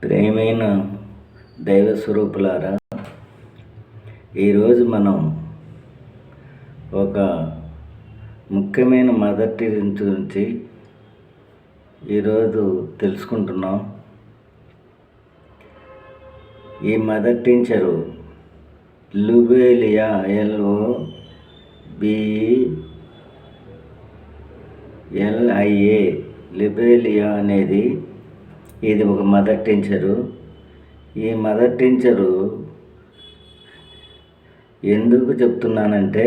ప్రియమైన దైవ స్వరూపులారా, ఈరోజు మనం ఒక ముఖ్యమైన మదర్ టీచర్ గురించి ఈరోజు తెలుసుకుంటున్నాం. ఈ మదర్ టీచరు లుబేలియా LOBELIA లిబేలియా అనేది ఇది ఒక మదర్ టీచరు. ఈ మదర్ టీచరు ఎందుకు చెప్తున్నానంటే,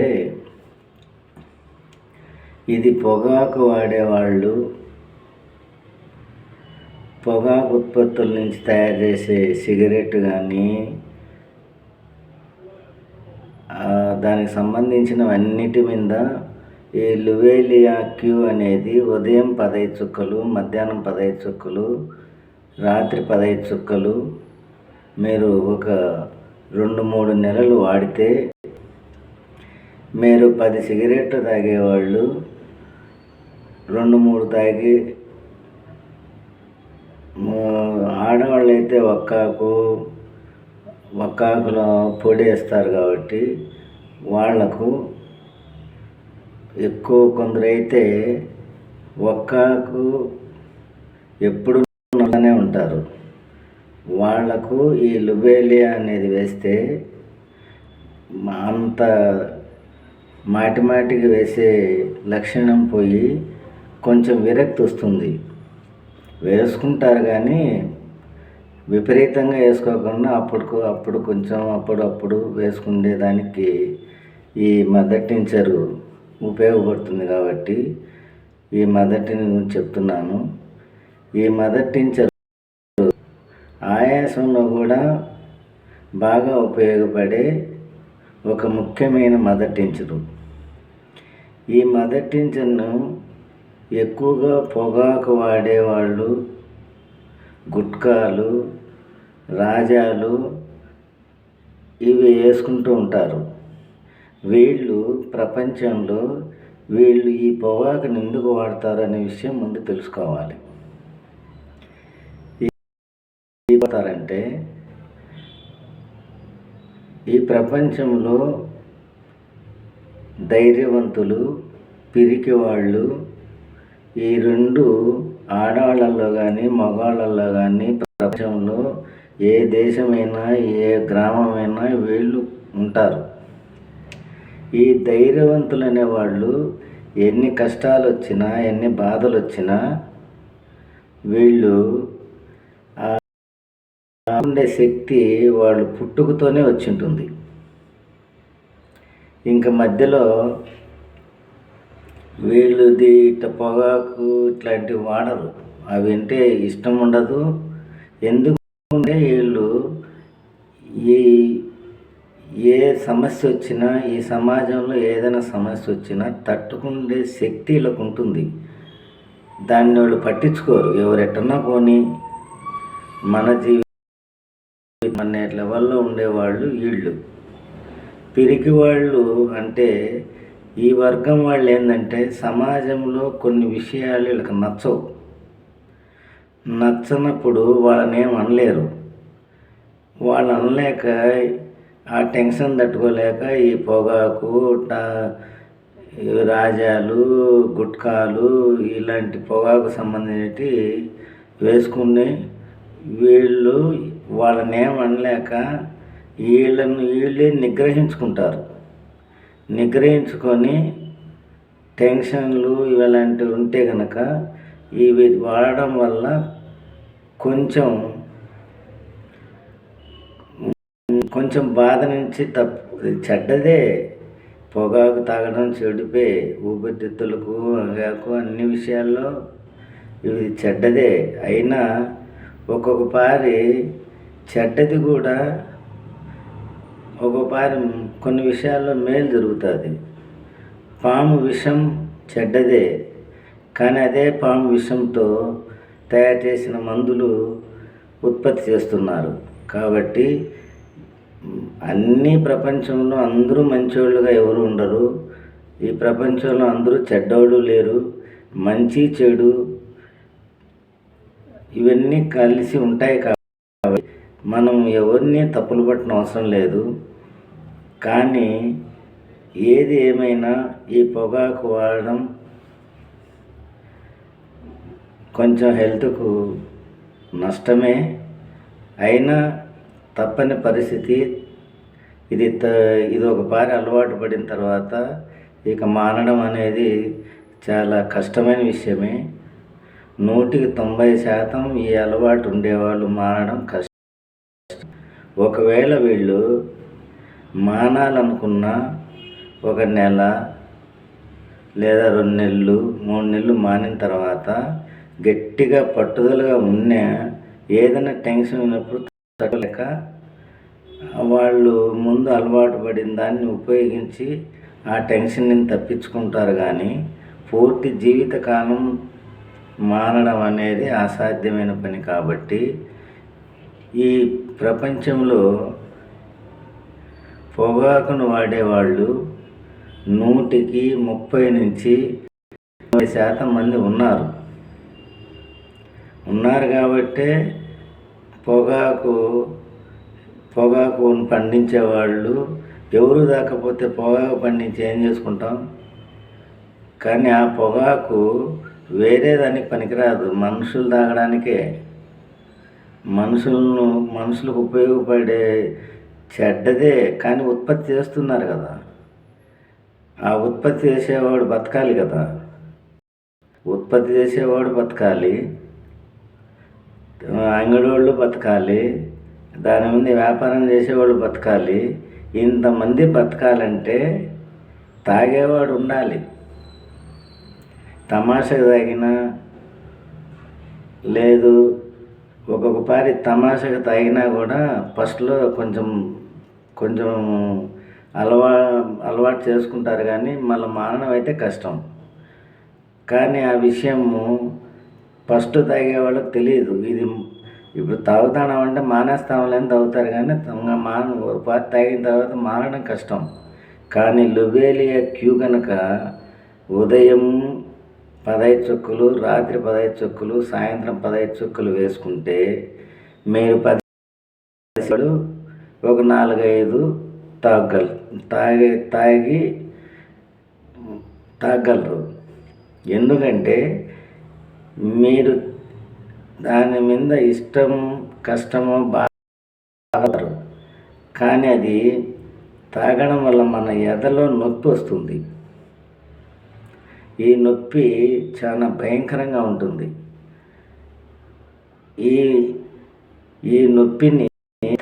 ఇది పొగాకు వాడేవాళ్ళు, పొగాకు ఉత్పత్తుల నుంచి తయారు చేసే సిగరెట్ కానీ దానికి సంబంధించినవన్నిటి మీద ఈ లుబేలియా క్యూ అనేది ఉదయం 15 చుక్కలు, మధ్యాహ్నం 15 చుక్కలు, రాత్రి 15 చుక్కలు మీరు ఒక 2-3 నెలలు వాడితే, మీరు 10 సిగరెట్లు తాగేవాళ్ళు 2-3 తాగి, ఆడవాళ్ళు అయితే ఒక్కాకులో పొడి వేస్తారు కాబట్టి వాళ్లకు ఎక్కువ, కొందరైతే ఒక్కాకు ఎప్పుడు నల్లనే ఉంటారు. వాళ్లకు ఈ లుబేలియా అనేది వేస్తే అంత మాటిమాటికి వేసే లక్షణం పోయి కొంచెం విరక్తి వస్తుంది. వేసుకుంటారు కానీ విపరీతంగా వేసుకోకుండా అప్పుడు కొంచెం అప్పుడప్పుడు వేసుకునేదానికి ఈ మదర్ టీచరు ఉపయోగపడుతుంది. కాబట్టి ఈ మదర్ టీచర్ చెప్తున్నాను. ఈ మదర్ టీచర్ ఆయాసంలో కూడా బాగా ఉపయోగపడే ఒక ముఖ్యమైన మదర్ టీచరు. ఈ మదర్ టీచర్ను ఎక్కువగా పొగాకు వాడేవాళ్ళు, గుట్కాలు, రాజాలు ఇవి వేసుకుంటూ ఉంటారు. వీళ్ళు ప్రపంచంలో ఈ పొగాకుని ఎందుకు వాడతారు అనే విషయం ముందు తెలుసుకోవాలి. ఏమంటారంటే, ఈ ప్రపంచంలో ధైర్యవంతులు, పిరికివాళ్ళు ఈ రెండు ఆడవాళ్ళల్లో కానీ మగవాళ్ళల్లో కానీ ప్రపంచంలో ఏ దేశమైనా ఏ గ్రామమైనా వీళ్ళు ఉంటారు. ఈ ధైర్యవంతులు అనేవాళ్ళు ఎన్ని కష్టాలు వచ్చినా, ఎన్ని బాధలు వచ్చినా వీళ్ళు ఉండే శక్తి వాళ్ళు పుట్టుకతోనే వచ్చి ఉంటుంది. ఇంకా మధ్యలో వీళ్ళది పొగాకు ఇట్లాంటివి వాడరు. అవి అంటే ఇష్టం ఉండదు. ఎందుకంటే వీళ్ళు ఏ సమస్య వచ్చినా, ఈ సమాజంలో ఏదైనా సమస్య వచ్చినా తట్టుకునే శక్తి వీళ్ళకు ఉంటుంది. దాన్ని వాళ్ళు పట్టించుకోరు. ఎవరెట్టన్నా పోనీ మన లెవెల్లో ఉండేవాళ్ళు వీళ్ళు. పిరికి వాళ్ళు అంటే ఈ వర్గం వాళ్ళు ఏంటంటే, సమాజంలో కొన్ని విషయాలు వీళ్ళకి నచ్చనప్పుడు వాళ్ళని ఏం అనలేరు. వాళ్ళు అనలేక, ఆ టెన్షన్ తట్టుకోలేక ఈ పొగాకు, రాజాలు, గుట్కాలు ఇలాంటి పొగాకు సంబంధించి వేసుకుని వీళ్ళు వాళ్ళని ఏం అనలేక వీళ్ళే నిగ్రహించుకుంటారు. నిగ్రహించుకొని టెన్షన్లు ఇలాంటివి ఉంటే కనుక ఇవి వాడడం వల్ల కొంచెం బాధ నుంచి చెడ్డదే. పొగాకు తాగడం చెడిపే, ఊపిరితిత్తులకు, అంగాకు, అన్ని విషయాల్లో ఇది చెడ్డదే. అయినా ఒక్కొక్కసారి చెడ్డది కూడా ఒక్కొక్కసారి కొన్ని విషయాల్లో మేలు జరుగుతుంది. పాము విషం చెడ్డదే, కానీ అదే పాము విషంతో తయారు చేసిన మందులు ఉత్పత్తి చేస్తున్నారు. కాబట్టి అన్ని ప్రపంచంలో అందరూ మంచోళ్ళుగా ఎవరు ఉండరు. ఈ ప్రపంచంలో అందరూ చెడ్డోళ్ళు లేరు. మంచి చెడు ఇవన్నీ కలిసి ఉంటాయి. మనం ఎవరిని తప్పులు పట్టిన అవసరం లేదు. కానీ ఏది ఏమైనా ఈ పొగాకు వాడడం కొంచెం హెల్త్కు నష్టమే. అయినా తప్పని పరిస్థితి. ఇది ఒకసారి అలవాటు పడిన తర్వాత ఇక మానడం అనేది చాలా కష్టమైన విషయమే. 100% ఈ అలవాటు ఉండేవాళ్ళు మానడం కష్టం. ఒకవేళ వీళ్ళు మానాలనుకున్న 1 నెల లేదా 2 నెలలు 3 నెలలు మానిన తర్వాత గట్టిగా పట్టుదలగా ఏదైనా టెన్షన్ ఉన్నప్పుడు తగ్గలేక వాళ్ళు ముందు అలవాటు పడిన దాన్ని ఉపయోగించి ఆ టెన్షన్ని తప్పించుకుంటారు. కానీ పూర్తి జీవితకాలం మానడం అనేది అసాధ్యమైన పని. కాబట్టి ఈ ప్రపంచంలో పొగాకును వాడేవాళ్ళు 100కి 30 నుంచి 40% మంది ఉన్నారు కాబట్టే పొగాకును పండించేవాళ్ళు ఎవరు దాకపోతే పొగాకు పండించి ఏం చేసుకుంటాం. కానీ ఆ పొగాకు వేరే దానికి పనికిరాదు, మనుషులు తాగడానికే. మనుషులకు ఉపయోగపడే చెడ్డదే, కానీ ఉత్పత్తి చేస్తున్నారు కదా. ఆ ఉత్పత్తి చేసేవాడు బతకాలి కదా. ఉత్పత్తి చేసేవాడు బతకాలి, అంగడోళ్ళు బతకాలి, దాని మీద వ్యాపారం చేసేవాళ్ళు బతకాలి. ఇంతమంది బతకాలంటే తాగేవాడు ఉండాలి. తమాషకు తాగినా లేదు, ఒక్కొక్కసారి తమాషకు తాగినా కూడా ఫస్ట్లో కొంచెం అలవాటు చేసుకుంటారు. కానీ మళ్ళీ మానడం అయితే కష్టం. కానీ ఆ విషయము ఫస్ట్ తాగే వాళ్ళకి తెలియదు. ఇది ఇప్పుడు తాగుతామంటే మానేస్తామని తాగుతారు, కానీ తాగిన తర్వాత మానడం కష్టం. కానీ లుబేలియా క్యూ కనుక ఉదయం 15 చుక్కలు, రాత్రి 15 చుక్కలు, సాయంత్రం 15 చుక్కలు వేసుకుంటే మీరు 10 ఒక 4-5 తాగలరు. ఎందుకంటే మీరు దాని మీద ఇష్టము కష్టము బాధపడరు. కానీ అది తాగడం వల్ల మన ఎదలో నొప్పి వస్తుంది. ఈ నొప్పి చాలా భయంకరంగా ఉంటుంది. ఈ నొప్పిని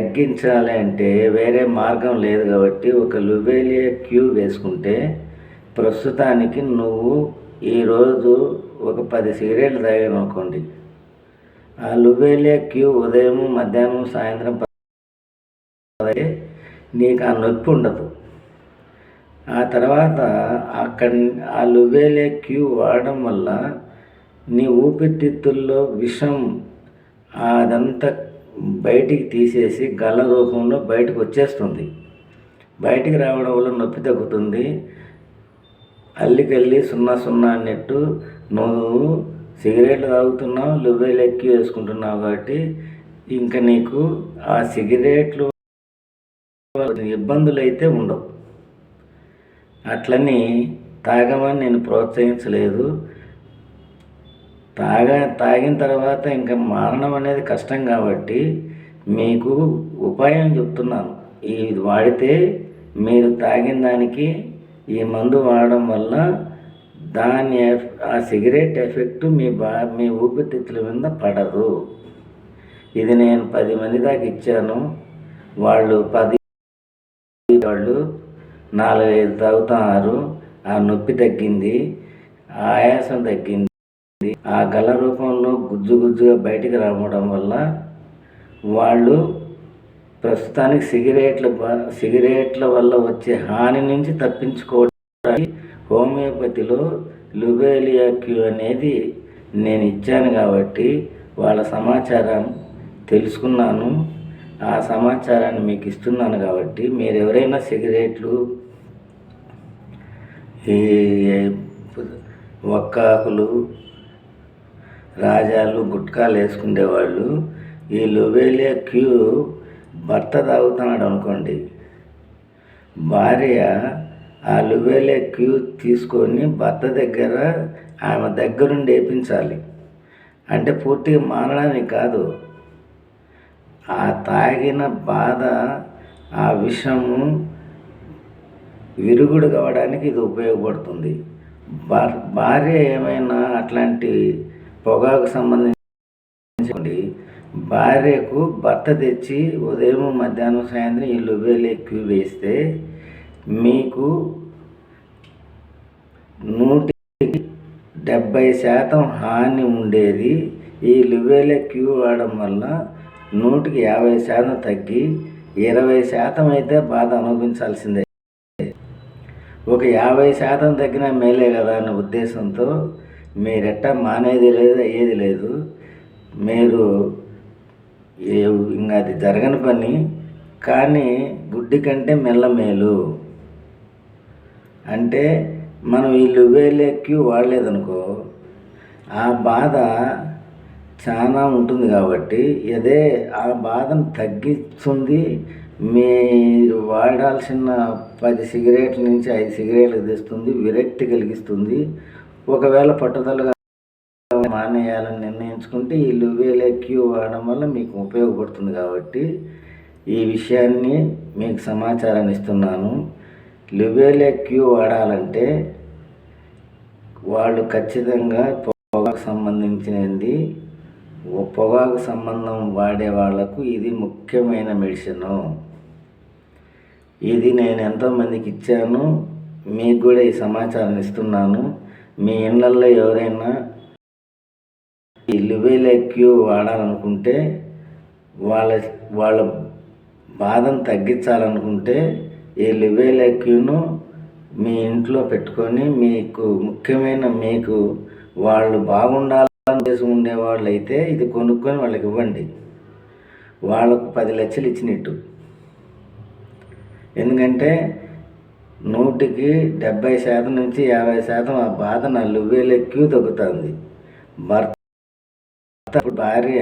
తగ్గించాలి అంటే వేరే మార్గం లేదు. కాబట్టి ఒక లుబేలియా క్యూ వేసుకుంటే ప్రస్తుతానికి నువ్వు ఈరోజు ఒక 10 సిగరెట్లు తాగామనుకోండి, ఆ లుబేలియా క్యూ ఉదయం, మధ్యాహ్నం, సాయంత్రం నీకు ఆ నొప్పి ఉండదు. ఆ తర్వాత ఆ లుబేలియా క్యూ వాడడం వల్ల నీ ఊపిరితిత్తుల్లో విషం అదంతా బయటికి తీసేసి గల్ల రూపంలో బయటకు వచ్చేస్తుంది. బయటికి రావడం వల్ల నొప్పి తగ్గుతుంది. అల్లికల్లి 0-0 అన్నట్టు నువ్వు సిగరెట్లు తాగుతున్నావు, లుబేలియా క్యూ వేసుకుంటున్నావు. కాబట్టి ఇంకా నీకు ఆ సిగరెట్లు ఇబ్బందులు అయితే ఉండవు. అట్లని తాగమని నేను ప్రోత్సహించలేదు. తాగిన తర్వాత ఇంకా మానడం అనేది కష్టం. కాబట్టి మీకు ఉపాయం చెప్తున్నాను. ఇది వాడితే మీరు తాగిన దానికి ఈ మందు వాడడం వల్ల ఆ సిగరెట్ ఎఫెక్ట్ మీ ఊపిరితిత్తుల మీద పడదు. ఇది నేను 10 మంది దాకా ఇచ్చాను. వాళ్ళు 4-5 తాగుతున్నారు. ఆ నొప్పి తగ్గింది, ఆయాసం తగ్గింది. ఆ గల రూపంలో గుజ్జుగా బయటికి రావడం వల్ల వాళ్ళు ప్రస్తుతానికి సిగరెట్ల వల్ల వచ్చే హాని నుంచి తప్పించుకోవడానికి హోమియోపతిలో లుబేలియా క్యూ అనేది నేను ఇచ్చాను. కాబట్టి వాళ్ళ సమాచారం తెలుసుకున్నాను. ఆ సమాచారాన్ని మీకు ఇస్తున్నాను. కాబట్టి మీరు ఎవరైనా సిగరెట్లు, ఈ వక్కాకులు, రాజాలు, గుట్కాలు వేసుకునేవాళ్ళు ఈ లువేలియా క్యూ భర్త తాగుతున్నాడు అనుకోండి, భార్య ఆ లువేలియా క్యూ తీసుకొని భర్త దగ్గర ఆమె దగ్గరుండి వేయించాలి. అంటే పూర్తిగా మానడానికి కాదు, ఆ తాగిన బాధ, ఆ విషము విరుగుడు కావడానికి ఇది ఉపయోగపడుతుంది. భార్య ఏమైనా అట్లాంటి పొగాకు సంబంధించి భార్యకు భర్త తెచ్చి ఉదయం మధ్యాహ్నం సాయంత్రం ఈ లువేలియా క్యూ వేస్తే మీకు 170% హాని ఉండేది. ఈ లువేలియా క్యూ వాడడం వల్ల 150% తగ్గి 20% అయితే బాధ అనుభవించాల్సిందే. ఒక 50% తగ్గినా మేలే కదా అనే ఉద్దేశంతో మీరెట్ట మానేది లేదు, అయ్యేది లేదు. మీరు ఇంకా అది జరగని పని, కానీ గుడ్డి కంటే మెల్లమేలు. అంటే మనం ఈ లువేలియా క్యూ వాడలేదనుకో, ఆ బాధ చాలా ఉంటుంది కాబట్టి అదే ఆ బాధను తగ్గిస్తుంది. మీరు వాడాల్సిన 10 సిగరెట్ల నుంచి 5 సిగరెట్లు తెస్తుంది, విరక్తి కలిగిస్తుంది. ఒకవేళ పట్టుదలగా మానేయాలని నిర్ణయించుకుంటే ఈ లువేలియా క్యూ వాడడం వల్ల మీకు ఉపయోగపడుతుంది. కాబట్టి ఈ విషయాన్ని మీకు సమాచారాన్ని ఇస్తున్నాను. లువేలియా క్యూ వాడాలంటే వాళ్ళు ఖచ్చితంగా పొగాకు సంబంధించినది, పొగాకు సంబంధం వాడే వాళ్లకు ఇది ముఖ్యమైన మెడిసిను. ఇది నేను ఎంతోమందికి ఇచ్చాను, మీకు కూడా ఈ సమాచారాన్ని ఇస్తున్నాను. మీ ఇళ్ళల్లో ఎవరైనా ఈ లువేలియా క్యూ వాడాలనుకుంటే, వాళ్ళ బాధను తగ్గించాలనుకుంటే ఈ లువేలియా క్యూను మీ ఇంట్లో పెట్టుకొని, మీకు ముఖ్యమైన వాళ్ళు బాగుండాలని చేసి ఉండేవాళ్ళు అయితే ఇది కొనుక్కొని వాళ్ళకి ఇవ్వండి. వాళ్ళకు 10 లక్షలు ఇచ్చినట్టు. ఎందుకంటే 100కి 70% నుంచి 50% ఆ బాధ నా లువేలియా క్యూ తగ్గుతుంది. భార్య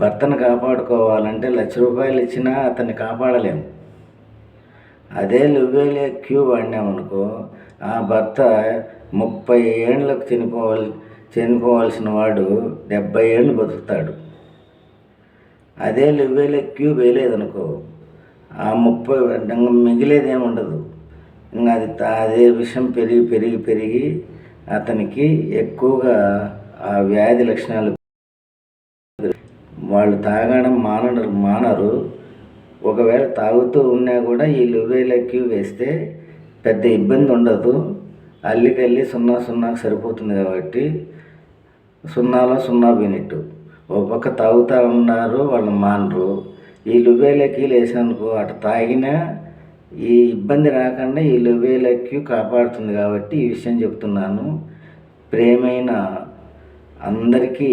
భర్తను కాపాడుకోవాలంటే ₹1,00,000 ఇచ్చినా అతన్ని కాపాడలేము. అదే లువేలియా క్యూ వాడినామనుకో, ఆ భర్త 30 ఏళ్ళకు చనిపోవాల్సిన వాడు 70 ఏళ్ళు బతుకుతాడు. అదే లువేలియా క్యూ వేయలేదనుకో, ఆ 30 మిగిలేది ఏముండదు. ఇంకా అదే విషయం పెరిగి అతనికి ఎక్కువగా ఆ వ్యాధి లక్షణాలు, వాళ్ళు తాగడం మానరు. ఒకవేళ తాగుతూ ఉన్నా కూడా ఈ లువేలియా క్యూ వేస్తే పెద్ద ఇబ్బంది ఉండదు. అల్లికల్లి 0 సరిపోతుంది. కాబట్టి 0 పోయినట్టు. ఒక పక్క తాగుతూ ఉన్నారు, వాళ్ళు మానరు. ఈ లువేలియా క్యూలు వేసానుకో, అటు తాగినా ఈ ఇబ్బంది రాకుండా ఈ లువేలియా క్యూ కాపాడుతుంది. కాబట్టి ఈ విషయం చెప్తున్నాను. ప్రేమైన అందరికీ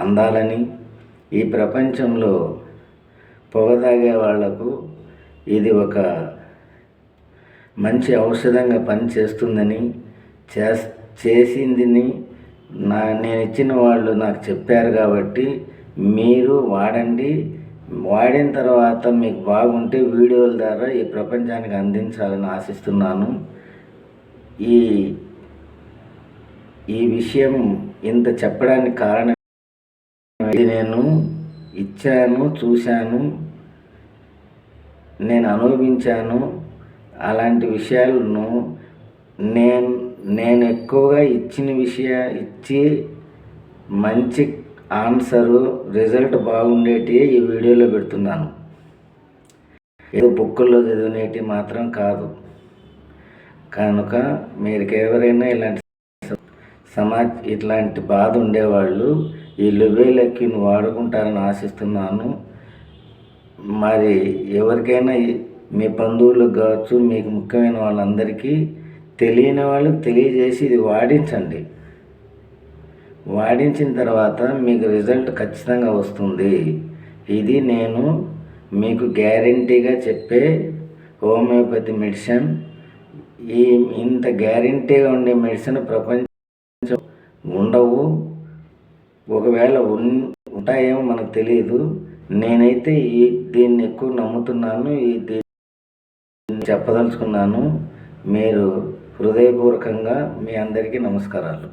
అందాలని, ఈ ప్రపంచంలో పొగ తాగే వాళ్లకు ఇది ఒక మంచి ఔషధంగా పనిచేస్తుందని, చేసిందని నేను ఇచ్చిన వాళ్ళు నాకు చెప్పారు. కాబట్టి మీరు వాడండి. వాడిన తర్వాత మీకు బాగుంటే వీడియోల ద్వారా ఈ ప్రపంచానికి అందించాలని ఆశిస్తున్నాను. ఈ విషయం ఇంత చెప్పడానికి కారణం, ఇది నేను ఇచ్చాను, చూశాను, నేను అనుభవించాను. అలాంటి విషయాలను నేను ఎక్కువగా ఇచ్చి మంచి ఆన్సరు, రిజల్ట్ బాగుండేటి ఈ వీడియోలో పెడుతున్నాను. ఏదో బుక్కుల్లో చదివినేటి మాత్రం కాదు. కనుక మీరు ఎవరైనా ఇట్లాంటి బాధ ఉండేవాళ్ళు ఈ లువేలియా క్యూను వాడుకుంటారని ఆశిస్తున్నాను. మరి ఎవరికైనా మీ బంధువులకు కావచ్చు, మీకు ముఖ్యమైన వాళ్ళందరికీ, తెలియని వాళ్ళకి తెలియజేసి ఇది వాడించండి. వాడించిన తర్వాత మీకు రిజల్ట్ ఖచ్చితంగా వస్తుంది. ఇది నేను మీకు గ్యారంటీగా చెప్పే హోమియోపతి మెడిసిన్. ఇంత గ్యారంటీగా ఉండే మెడిసిన్ ప్రపంచం ఉండవు. ఒకవేళ ఉంటాయేమో మనకు తెలియదు. నేనైతే దీన్ని ఎక్కువ నమ్ముతున్నాను. దీన్ని చెప్పదలుచుకున్నాను. మీరు హృదయపూర్వకంగా మీ అందరికీ నమస్కారాలు.